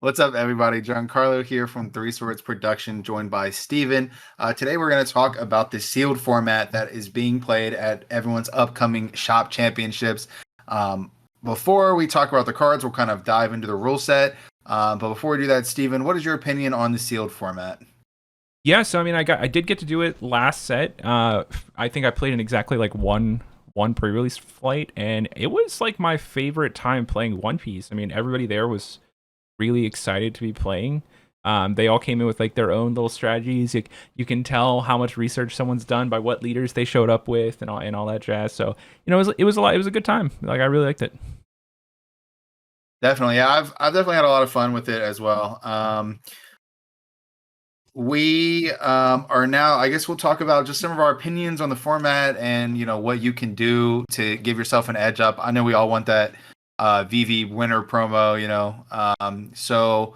What's up, everybody? Giancarlo here from Three Swords Production, joined by Steven. Today, we're going to talk about the sealed format that is being played at everyone's upcoming shop championships. Um, Before we talk about the cards, we'll kind of dive into the rule set. But before we do that, Steven, what is your opinion on the sealed format? Yeah, so I mean, I did get to do it last set. I think I played in exactly like one pre-release flight, and it was like my favorite time playing One Piece. I mean, everybody there was really excited to be playing. They all came in with like their own little strategies. You can tell how much research someone's done by what leaders they showed up with and all that jazz. So it was a lot. It was a good time. Like I really liked it. Definitely, yeah, I've definitely had a lot of fun with it as well. We are now, I guess we'll talk about just some of our opinions on the format and, what you can do to give yourself an edge up. I know we all want that VV winner promo. So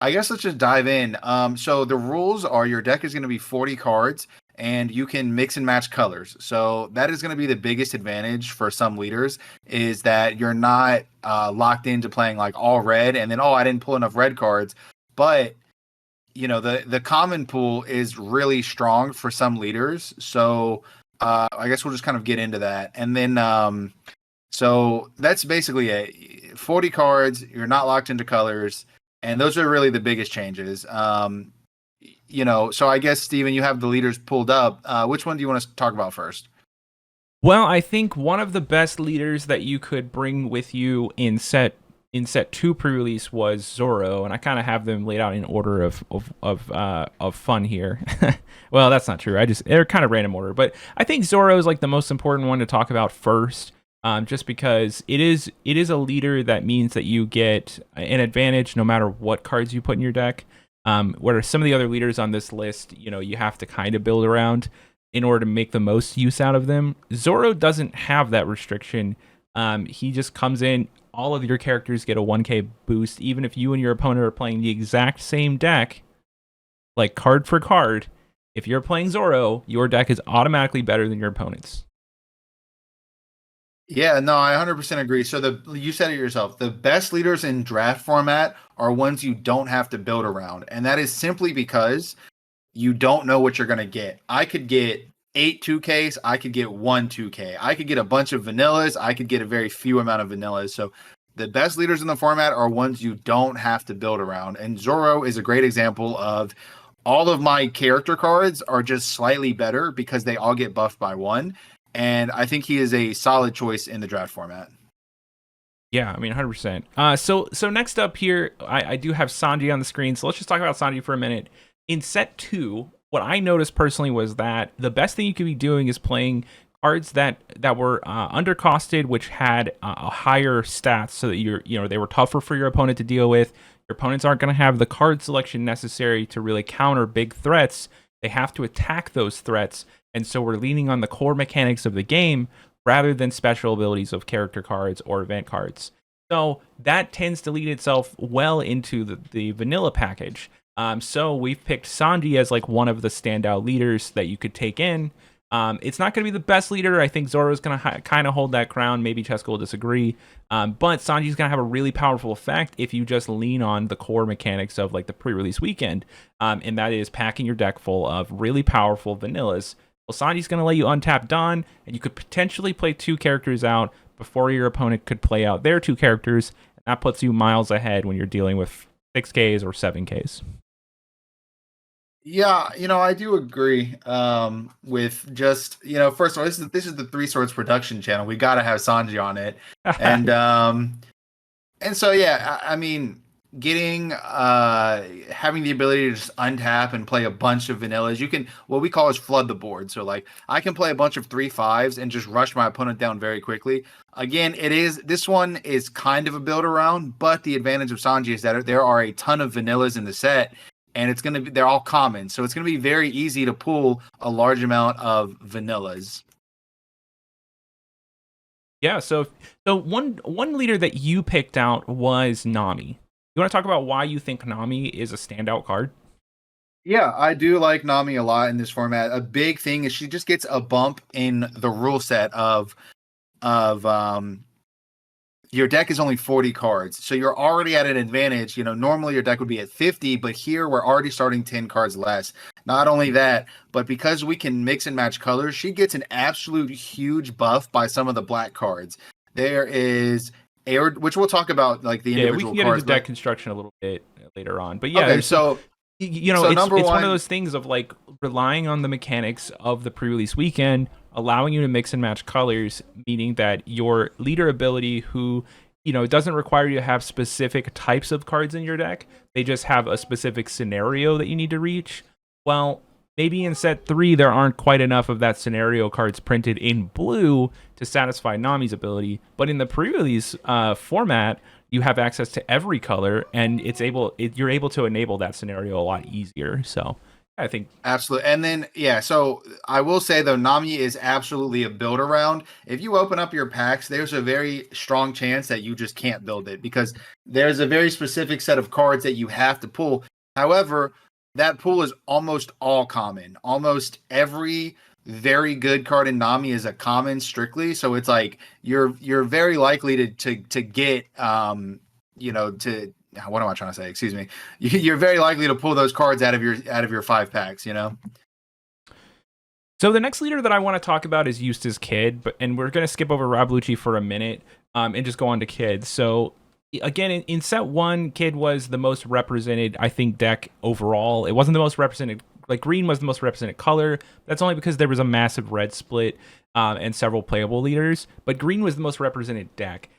I guess let's just dive in. So the rules are your deck is going to be 40 cards and you can mix and match colors. So that is going to be the biggest advantage for some leaders is that you're not locked into playing like all red and then, oh, I didn't pull enough red cards. But the common pool is really strong for some leaders, so I guess we'll just kind of get into that. And then so that's basically it. 40 cards, you're not locked into colors, and those are really the biggest changes. So I guess Steven, you have the leaders pulled up. Which one do you want to talk about first? Well, I think one of the best leaders that you could bring with you in set two pre-release was Zoro, and I kind of have them laid out in order of fun here. Well, that's not true. They're kind of random order, but I think Zoro is like the most important one to talk about first, just because it is a leader that means that you get an advantage no matter what cards you put in your deck. Where some of the other leaders on this list, you have to kind of build around in order to make the most use out of them. Zoro doesn't have that restriction. He just comes in. All of your characters get a 1k boost, even if you and your opponent are playing the exact same deck, like card for card. If you're playing Zoro, your deck is automatically better than your opponent's. Yeah, no, I 100% agree. So you said it yourself. The best leaders in draft format are ones you don't have to build around, and that is simply because you don't know what you're going to get. I could get 8 2Ks. I could get 1 2K. I could get a bunch of vanillas. I could get a very few amount of vanillas. So the best leaders in the format are ones you don't have to build around. And Zoro is a great example of all of my character cards are just slightly better because they all get buffed by one. And I think he is a solid choice in the draft format. Yeah, I mean, 100%. So next up here, I do have Sanji on the screen. So let's just talk about Sanji for a minute. In set two, what I noticed personally was that the best thing you could be doing is playing cards that were undercosted, which had a higher stats, so that they were tougher for your opponent to deal with. Your opponents aren't going to have the card selection necessary to really counter big threats. They have to attack those threats, and so we're leaning on the core mechanics of the game rather than special abilities of character cards or event cards. So that tends to lead itself well into the vanilla package. So we've picked Sanji as like one of the standout leaders that you could take in. It's not going to be the best leader. I think Zoro's going to kind of hold that crown. Maybe Cheska will disagree. But Sanji's going to have a really powerful effect if you just lean on the core mechanics of like the pre-release weekend. And that is packing your deck full of really powerful vanillas. Well, Sanji's going to let you untap Dawn, and you could potentially play two characters out before your opponent could play out their two characters. And that puts you miles ahead when you're dealing with 6Ks or 7Ks. Yeah, I do agree with just, first of all, this is the Three Swords production channel. We got to have Sanji on it. And and so yeah, I mean, getting having the ability to just untap and play a bunch of vanillas. You can what we call is flood the board. So like I can play a bunch of 3/5s and just rush my opponent down very quickly. Again, this one is kind of a build around, but the advantage of Sanji is that there are a ton of vanillas in the set and they're all common, so it's gonna be very easy to pull a large amount of vanillas. Yeah, so one leader that you picked out was Nami. You want to talk about why you think Nami is a standout card? Yeah, I do like Nami a lot in this format. A big thing is she just gets a bump in the rule set of your deck is only 40 cards. So you're already at an advantage. Normally your deck would be at 50, but here we're already starting 10 cards less. Not only that, but because we can mix and match colors, she gets an absolute huge buff by some of the black cards. There is air, which we'll talk about, like the individual we can get cards, into deck construction a little bit later on. But yeah, okay, so it's one of those things of like relying on the mechanics of the pre-release weekend, allowing you to mix and match colors, meaning that your leader ability, who it doesn't require you to have specific types of cards in your deck, they just have a specific scenario that you need to reach. Well, maybe in set 3 there aren't quite enough of that scenario cards printed in blue to satisfy Nami's ability, but in the pre-release format, you have access to every color, and you're able to enable that scenario a lot easier. So I think absolutely. And then so I will say though, Nami is absolutely a build around. If you open up your packs, there's a very strong chance that you just can't build it because there's a very specific set of cards that you have to pull. However, that pool is almost all common. Almost every very good card in Nami is a common strictly. So it's like you're very likely to get what am I trying to say? Excuse me. You're very likely to pull those cards out of your 5 packs, So the next leader that I want to talk about is Eustace Kid, and we're going to skip over Rob Lucci for a minute and just go on to Kid. So again, in set 1, Kid was the most represented, I think, deck overall. It wasn't the most represented. Like green was the most represented color. That's only because there was a massive red split and several playable leaders. But green was the most represented deck.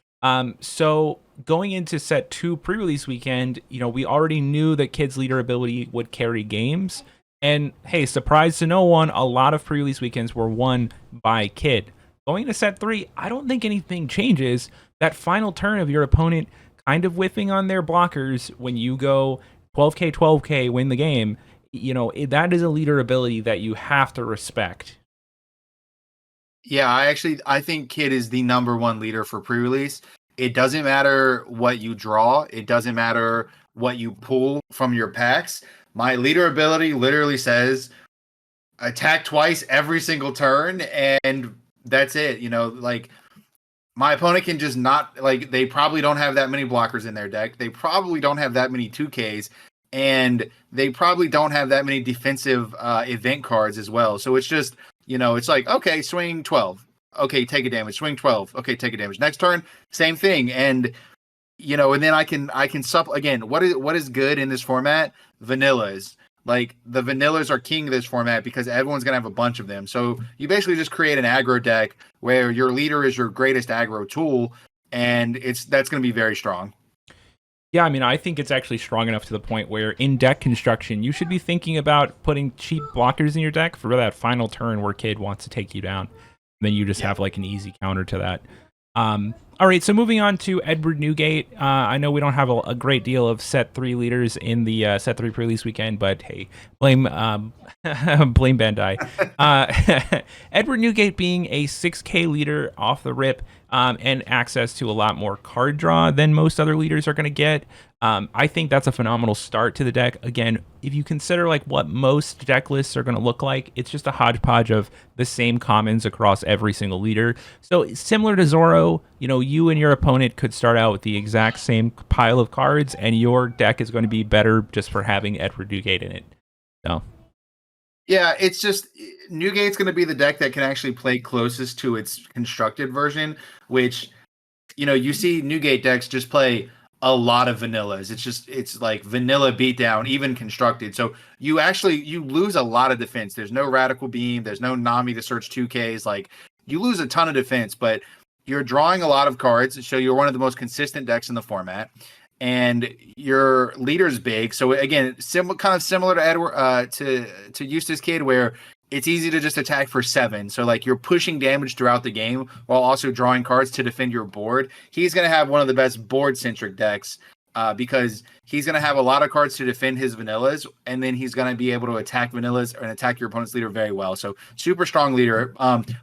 So going into set 2 pre-release weekend, we already knew that Kid's leader ability would carry games. And hey, surprise to no one, a lot of pre-release weekends were won by Kid. Going into set 3, I don't think anything changes. That final turn of your opponent kind of whiffing on their blockers when you go 12k, 12k, win the game. That is a leader ability that you have to respect. Yeah, I think Kid is the number 1 leader for pre-release. It doesn't matter what you draw. It doesn't matter what you pull from your packs. My leader ability literally says attack twice every single turn, and that's it. Like my opponent can just not, like, they probably don't have that many blockers in their deck. They probably don't have that many 2Ks. And they probably don't have that many defensive event cards as well. So it's just, it's like, okay, swing 12. Okay, take a damage. Swing 12. Okay, take a damage. Next turn, same thing. And, and then I can again, what is good in this format? Vanillas. Like, the vanillas are king of this format because everyone's going to have a bunch of them. So you basically just create an aggro deck where your leader is your greatest aggro tool, and that's going to be very strong. Yeah, I mean, I think it's actually strong enough to the point where in deck construction, you should be thinking about putting cheap blockers in your deck for that final turn where Kid wants to take you down. Then you just have like an easy counter to that. All right, so moving on to Edward Newgate. I know we don't have a great deal of set 3 leaders in the set 3 pre-release weekend, but hey, blame Bandai. Edward Newgate being a 6K leader off the rip, and access to a lot more card draw than most other leaders are going to get. I think that's a phenomenal start to the deck. Again, if you consider like what most deck lists are going to look like, it's just a hodgepodge of the same commons across every single leader. So similar to Zoro, you and your opponent could start out with the exact same pile of cards, and your deck is going to be better just for having Edward Newgate in it. So. Yeah, it's just Newgate's going to be the deck that can actually play closest to its constructed version, which, you see Newgate decks just play a lot of vanillas. It's like vanilla beatdown, even constructed. So you lose a lot of defense. There's no Radical Beam. There's no Nami to search 2Ks. Like, you lose a ton of defense, but you're drawing a lot of cards. So you're one of the most consistent decks in the format. And your leader's big. So again, kind of similar to Edward, to Eustace Kid, where it's easy to just attack for 7. So like you're pushing damage throughout the game while also drawing cards to defend your board. He's going to have one of the best board centric decks because he's going to have a lot of cards to defend his vanillas, and then he's going to be able to attack vanillas and attack your opponent's leader very well. So super strong leader.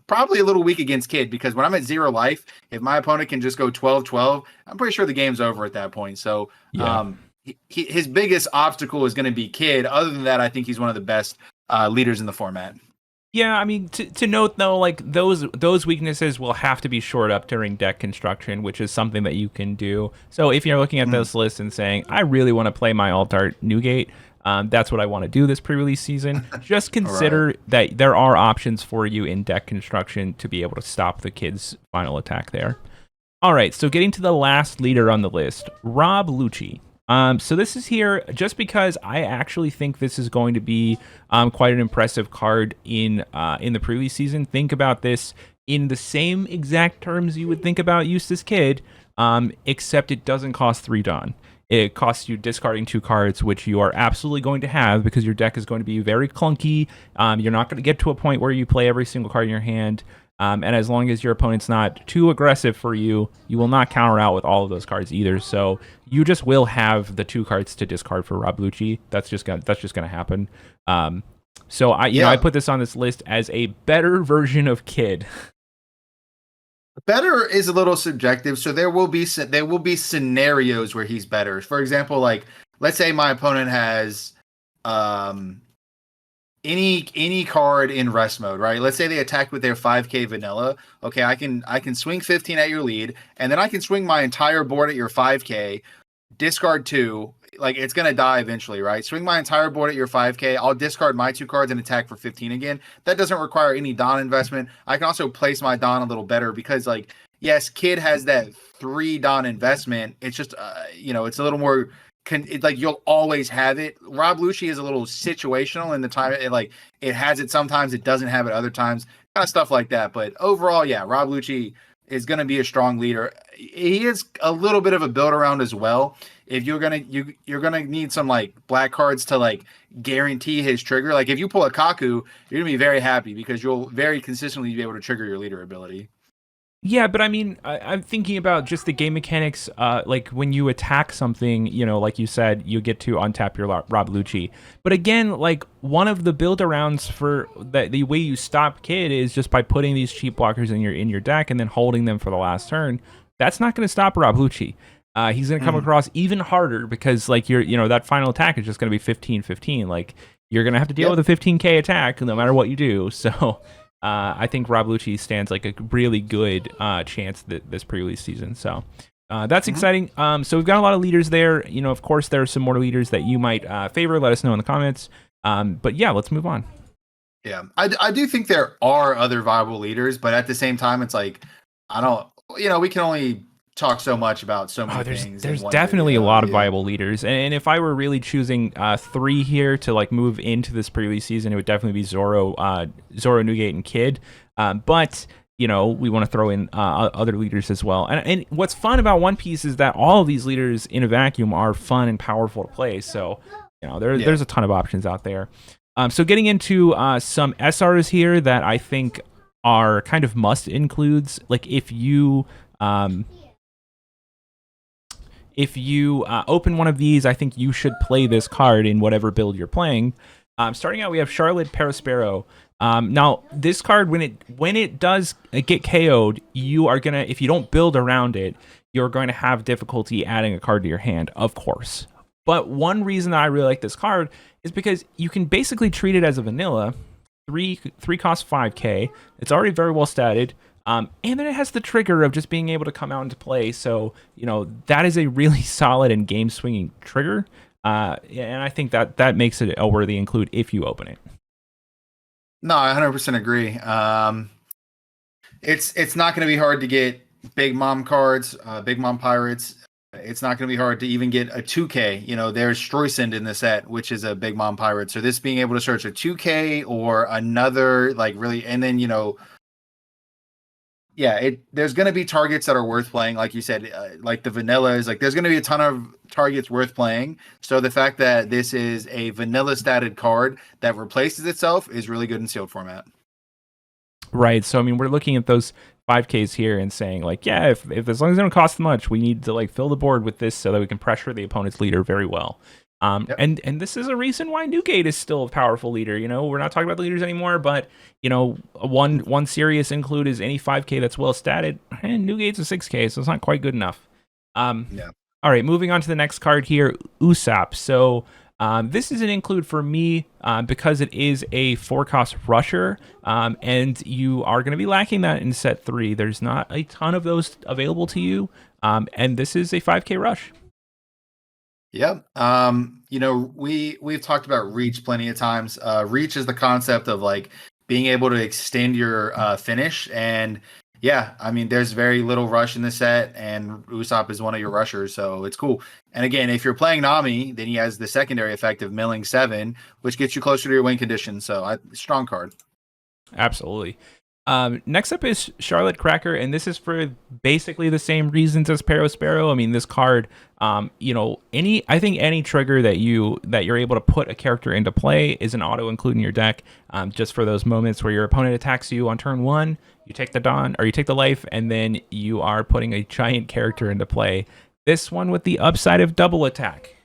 Probably a little weak against Kid because when I'm at 0 life, if my opponent can just go 12-12, I'm pretty sure the game's over at that point. So his biggest obstacle is going to be Kid. Other than that, I think he's one of the best leaders in the format. Yeah, I mean, to note though, like those weaknesses will have to be shored up during deck construction, which is something that you can do. So if you're looking at Mm, this list and saying, I really want to play my alt art Newgate, that's what I want to do this pre-release season. Just all right. consider that there are options for you in deck construction to be able to stop the kid's final attack there. All right, so getting to the last leader on the list, Rob Lucci. So this is here just because I actually think this is going to be quite an impressive card in the previous season. Think about this in the same exact terms you would think about Eustace Kid, except it doesn't cost 3 Dawn. It costs you discarding 2 cards, which you are absolutely going to have because your deck is going to be very clunky. You're not going to get to a point where you play every single card in your hand. And as long as your opponent's not too aggressive for you, you will not counter out with all of those cards either. So you just will have the 2 cards to discard for Rob Lucci. That's just gonna happen. So I Yeah. put this on this list as a better version of Kid. Better is a little subjective, so there will be scenarios where he's better. For example, like let's say my opponent has um any card in rest mode, right? Let's say they attack with their 5k vanilla. Okay, I can swing 15 at your lead, and then I can swing my entire board at your 5k, discard 2. Like it's gonna die eventually, right? Swing my entire board at your 5k. I'll discard my 2 cards and attack for 15 again. That doesn't require any Dawn investment. I can also place my Dawn a little better because, like, yes, Kid has that 3 Dawn investment. It's just, it's a little more. Like you'll always have it. Rob Lucci is a little situational in the time. It has it sometimes. It doesn't have it other times. Kind of stuff like that. But overall, yeah, Rob Lucci is going to be a strong leader. He is a little bit of a build around as well. If you're gonna need some like black cards to like guarantee his trigger. Like if you pull a Kaku, you're gonna be very happy because you'll very consistently be able to trigger your leader ability. Yeah, but I mean, I'm thinking about just the game mechanics. Like when you attack something, like you said, you get to untap your Rob Lucci. But again, like one of the build arounds for the way you stop Kid is just by putting these cheap blockers in your deck and then holding them for the last turn. That's not going to stop Rob Lucci. He's going to come across even harder because like that final attack is just going to be 15-15. Like you're going to have to deal Yep. with a 15k attack no matter what you do. So. I think Rob Lucci stands like a really good chance this pre-release season. So that's exciting. So we've got a lot of leaders there. Of course, there are some more leaders that you might favor. Let us know in the comments. But yeah, let's move on. Yeah, I do think there are other viable leaders, but at the same time, it's like I don't. We can only talk so much about so many things. There's in one definitely a video. lot of Yeah. viable leaders, and if I were really choosing 3 here to like move into this pre-release season, it would definitely be Zoro, Newgate, and Kid. But we want to throw in other leaders as well. And what's fun about One Piece is that all of these leaders in a vacuum are fun and powerful to play. So there's a ton of options out there. So getting into some SRs here that I think are kind of must includes. Like if you open one of these, I think you should play this card in whatever build you're playing. Starting out, we have Charlotte P Sparrow. Now, this card, when it does get KO'd, you are gonna, if you don't build around it, you're going to have difficulty adding a card to your hand, of course. But one reason that I really like this card is because you can basically treat it as a vanilla. 3 cost 5k. It's already very well statted. And then it has the trigger of just being able to come out into play. So, that is a really solid and game swinging trigger. And I think that makes it a worthy include if you open it. No, I 100% agree. It's not going to be hard to get Big Mom cards, Big Mom Pirates. It's not going to be hard to even get a 2K. There's Stroysend in the set, which is a Big Mom Pirate. So this being able to search a 2K or another, like really, and then yeah, there's going to be targets that are worth playing, like you said, like the vanillas. Like there's going to be a ton of targets worth playing. So the fact that this is a vanilla statted card that replaces itself is really good in sealed format. Right. So I mean, we're looking at those 5Ks here and saying like, yeah, if as long as they don't cost much, we need to like fill the board with this so that we can pressure the opponent's leader very well. Yep. And this is a reason why Newgate is still a powerful leader. We're not talking about the leaders anymore, but one serious include is any 5K that's well statted, and Newgate's a 6K, so it's not quite good enough. Yeah. All right, moving on to the next card here, Usopp. So This is an include for me because it is a 4-cost rusher, and you are going to be lacking that in set 3. There's not a ton of those available to you, and this is a 5K rush. Yep. We've talked about reach plenty of times. Reach is the concept of like being able to extend your finish, and yeah, I mean, there's very little rush in the set, and Usopp is one of your rushers, so it's cool. And again, if you're playing Nami, then he has the secondary effect of milling 7, which gets you closer to your win condition. So, strong card. Absolutely. Next up is Charlotte Cracker, and this is for basically the same reasons as P Sparrow. I mean, this card, I think any trigger that you're able to put a character into play is an auto include in your deck, just for those moments where your opponent attacks you on turn 1, you take the Dawn, or you take the life, and then you are putting a giant character into play. This one with the upside of double attack.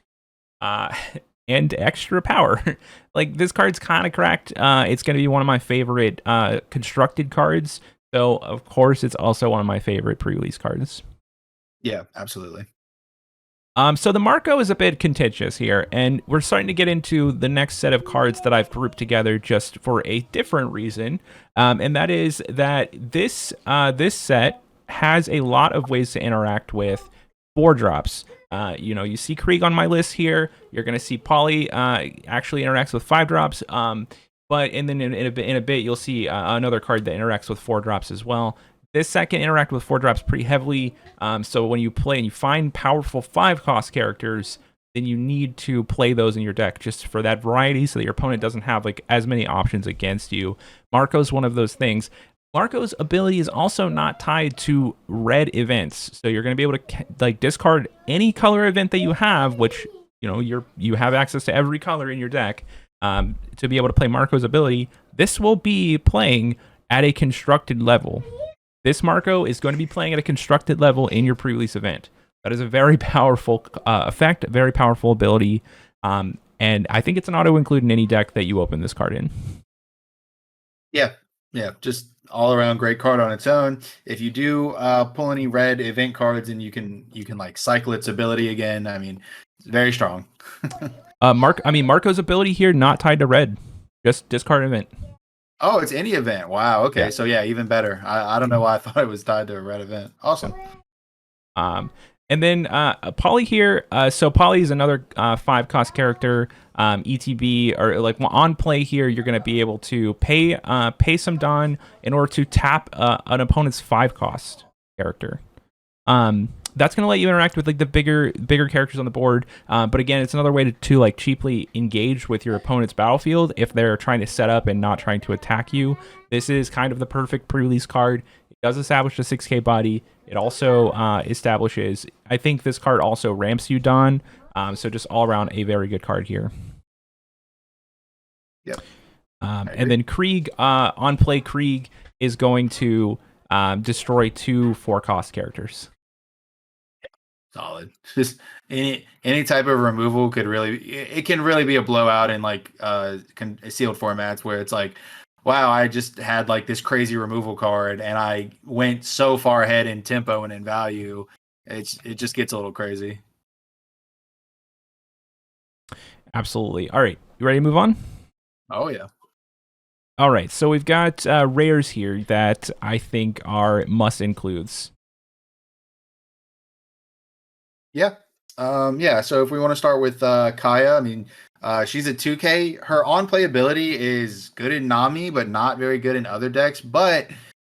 And extra power. Like, this card's kind of cracked. It's going to be one of my favorite constructed cards. So, of course, it's also one of my favorite pre-release cards. Yeah, absolutely. So the Marco is a bit contentious here, and we're starting to get into the next set of cards that I've grouped together just for a different reason, and that is that this set has a lot of ways to interact with 4-drops. You see Krieg on my list here. You're going to see Polly actually interacts with 5-drops. And then in a bit, you'll see another card that interacts with 4-drops as well. This set can interact with 4-drops pretty heavily. So when you play and you find powerful 5-cost characters, then you need to play those in your deck just for that variety, so that your opponent doesn't have like as many options against you. Marco's one of those things. Marco's ability is also not tied to red events, so you're going to be able to discard any color event that you have, which you have access to every color in your deck to be able to play Marco's ability. This will be playing at a constructed level. This Marco is going to be playing at a constructed level in your pre-release event. That is a very powerful effect, a very powerful ability, and I think it's an auto include in any deck that you open this card in. Yeah, just all around great card on its own. If you do pull any red event cards, and you can like cycle its ability again. I mean, it's very strong. Marco's ability here not tied to red, just discard event. Oh, it's any event. Wow. Okay, yeah. So yeah, even better. I don't know why I thought it was tied to a red event. Awesome. And then Polly here. So Polly is another 5-cost character. ETB, or like on play here, you're going to be able to pay some Dawn in order to tap an opponent's 5-cost character. That's going to let you interact with like the bigger characters on the board. But again, it's another way to like cheaply engage with your opponent's battlefield if they're trying to set up and not trying to attack you. This is kind of the perfect pre-release card. It does establish a 6K body. It also establishes, I think this card also ramps you Dawn. So just all around a very good card here. Yep. And then Krieg, on play, Krieg is going to destroy 2 4-cost characters. Solid. Just any type of removal can really be a blowout in like sealed formats where it's like, wow, I just had like this crazy removal card and I went so far ahead in tempo and in value. It just gets a little crazy. Absolutely. All right, you ready to move on? Oh yeah. All right, so we've got rares here that I think are must includes. Yeah. So if we want to start with Kaya, I mean, she's a 2K. Her on-play ability is good in Nami, but not very good in other decks. But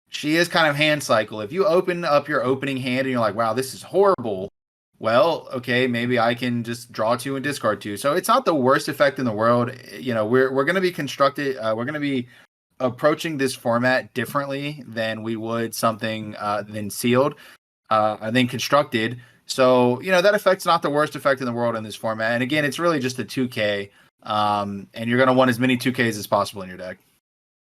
she is kind of hand cycle. If you open up your opening hand and you're like, wow, this is horrible. Well, okay, maybe I can just draw 2 and discard 2. So it's not the worst effect in the world. We're going to be constructed. We're going to be approaching this format differently than we would something than sealed, and then constructed. So, that effect's not the worst effect in the world in this format. And again, it's really just a 2K. And you're going to want as many 2Ks as possible in your deck.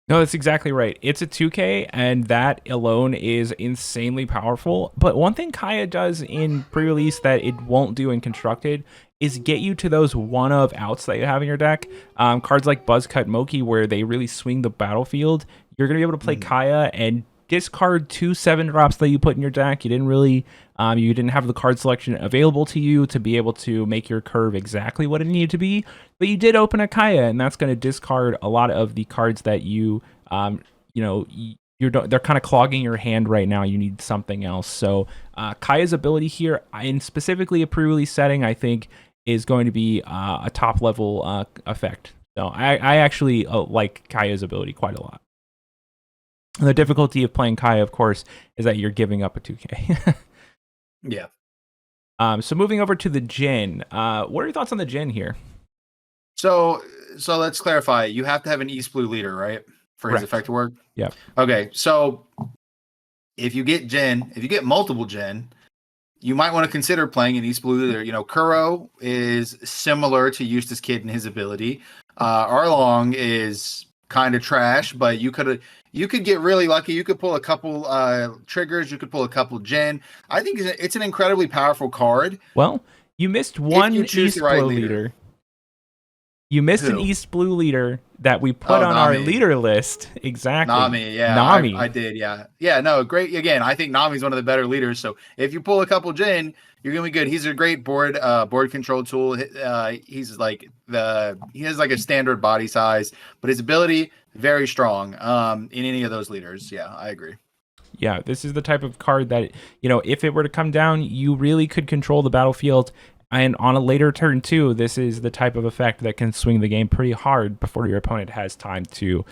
No, that's exactly right. It's a 2K, and that alone is insanely powerful. But one thing Kaya does in pre-release that it won't do in constructed is get you to those one-of outs that you have in your deck. Cards like Buzzcut Moki, where they really swing the battlefield. You're going to be able to play Kaya and discard 2 7-drops that you put in your deck. You didn't have the card selection available to you to be able to make your curve exactly what it needed to be, but you did open a Kaya, and that's going to discard a lot of the cards that they're kind of clogging your hand right now. You need something else. So Kaya's ability here, in specifically a pre-release setting, I think is going to be a top level effect. So I actually like Kaya's ability quite a lot. The difficulty of playing Kaya, of course, is that you're giving up a 2K. Yeah. So moving over to the Jin, what are your thoughts on the Jin here? So let's clarify. You have to have an East Blue leader, right, for his effect to work? Yeah. Okay. So if you get multiple Jin, you might want to consider playing an East Blue leader. You know, Kuro is similar to Eustace Kid in his ability. Arlong is kind of trash, but you could get really lucky. You could pull a couple triggers. You could pull a couple Jin. I think it's an incredibly powerful card. Well, you missed one East Blue leader. You missed an East Blue leader that we put on our leader list. Exactly. Nami, yeah. Nami. I did, yeah. Yeah, no, great. Again, I think Nami's one of the better leaders. So if you pull a couple Jin, you're gonna be good. He's a great board control tool. He has like a standard body size, but his ability very strong. In any of those leaders. Yeah, I agree. Yeah, this is the type of card that, if it were to come down, you really could control the battlefield. And on a later turn too, this is the type of effect that can swing the game pretty hard before your opponent has time to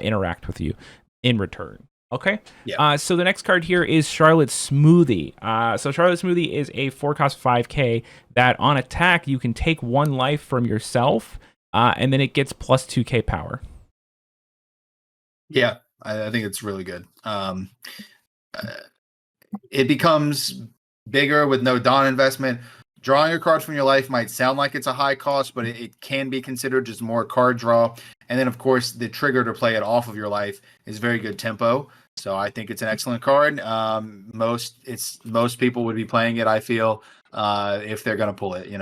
interact with you in return. Okay. Yeah. So the next card here is Charlotte Smoothie. So Charlotte Smoothie is a 4-cost 5K that on attack you can take 1 life from yourself, and then it gets plus 2K power. Yeah, I think it's really good. It becomes bigger with no Dawn investment. Drawing your cards from your life might sound like it's a high cost, but it can be considered just more card draw. And then, of course, the trigger to play it off of your life is very good tempo. So I think it's an excellent card. Most people would be playing it, I feel, if they're going to pull it,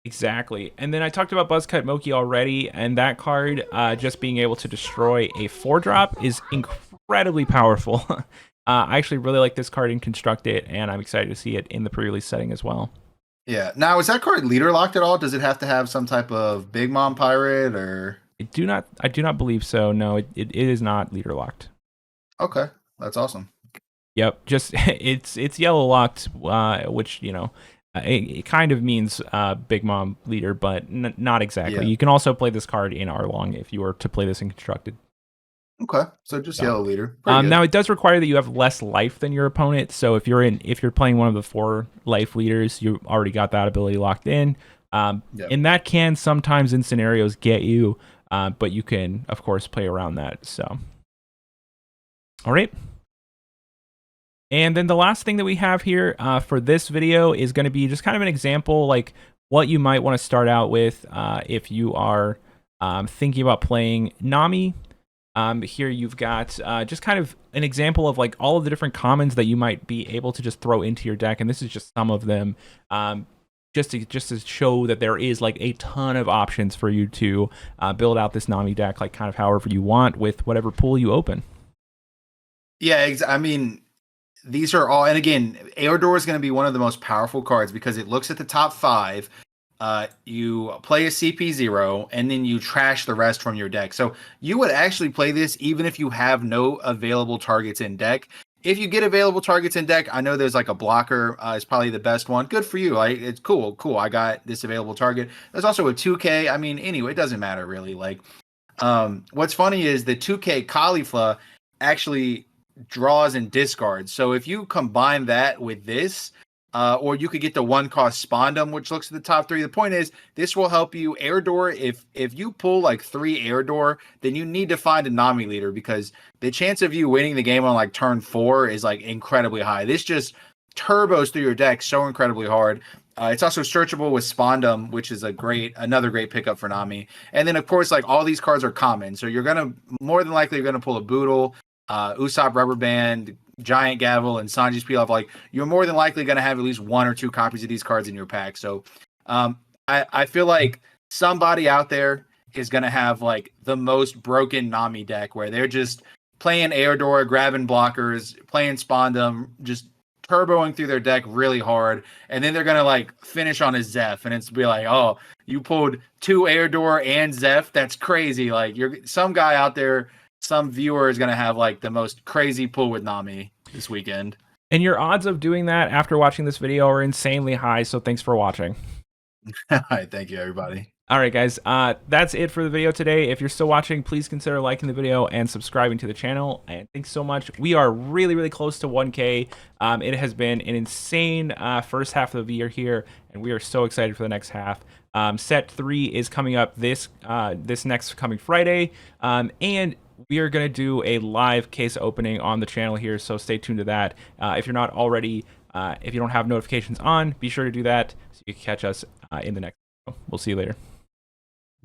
Exactly. And then I talked about Buzzcut Moki already, and that card, just being able to destroy a 4-drop is incredibly powerful. I actually really like this card in Constructed, and I'm excited to see it in the pre-release setting as well. Yeah. Now, is that card leader locked at all? Does it have to have some type of Big Mom Pirate or? I do not believe so. No, it is not leader locked. Okay, that's awesome. Yep. Just it's yellow locked, which it kind of means Big Mom leader, but not exactly. Yeah. You can also play this card in Arlong if you were to play this in Constructed. Okay, so just yellow leader. Now it does require that you have less life than your opponent. So if you're playing one of the 4 life leaders, you already got that ability locked in. And that can sometimes in scenarios get you, but you can of course play around that. So, all right. And then the last thing that we have here for this video is going to be just kind of an example, like what you might want to start out with if you are thinking about playing Nami. Here you've got just kind of an example of like all of the different commons that you might be able to just throw into your deck, and this is just some of them, just to show that there is like a ton of options for you to build out this Nami deck, like kind of however you want with whatever pool you open. Yeah, I mean, these are all, and again, Eodor is going to be one of the most powerful cards because it looks at the top 5. You play a CP0 and then you trash the rest from your deck. So you would actually play this even if you have no available targets in deck. If you get available targets in deck, I know there's like a blocker is probably the best one. Good for you. Like, it's cool. I got this available target. There's also a 2K. I mean, anyway, it doesn't matter really. Like, what's funny is the 2K Caulifla actually draws and discards. So if you combine that with this, or you could get the 1-cost Spondum, which looks at the top 3. The point is, this will help you Eodor. If you pull like 3 Eodor, then you need to find a Nami leader because the chance of you winning the game on like turn 4 is like incredibly high. This just turbos through your deck so incredibly hard. It's also searchable with Spondum, which is another great pickup for Nami. And then of course, like all these cards are common, so more than likely you're gonna pull a Boodle, Usopp Rubber Band, Giant Gavel, and Sanji's Pilaf. Like, you're more than likely going to have at least 1 or 2 copies of these cards in your pack. So I feel like somebody out there is going to have like the most broken Nami deck where they're just playing Eodora, grabbing blockers, playing Spondum, just turboing through their deck really hard, and then they're gonna like finish on a Zeph, and it's be like, oh, you pulled 2 Eodora and Zeph. That's crazy. Like some guy out there, some viewer is gonna have like the most crazy pull with Nami this weekend. And your odds of doing that after watching this video are insanely high. So thanks for watching. All right, thank you, everybody. All right, guys, that's it for the video today. If you're still watching, please consider liking the video and subscribing to the channel. And thanks so much. We are really, really close to 1K. It has been an insane first half of the year here, and we are so excited for the next half. Set 3 is coming up this next coming Friday, and we are going to do a live case opening on the channel here, so stay tuned to that. If you're not already, if you don't have notifications on, be sure to do that so you can catch us in the next video. We'll see you later.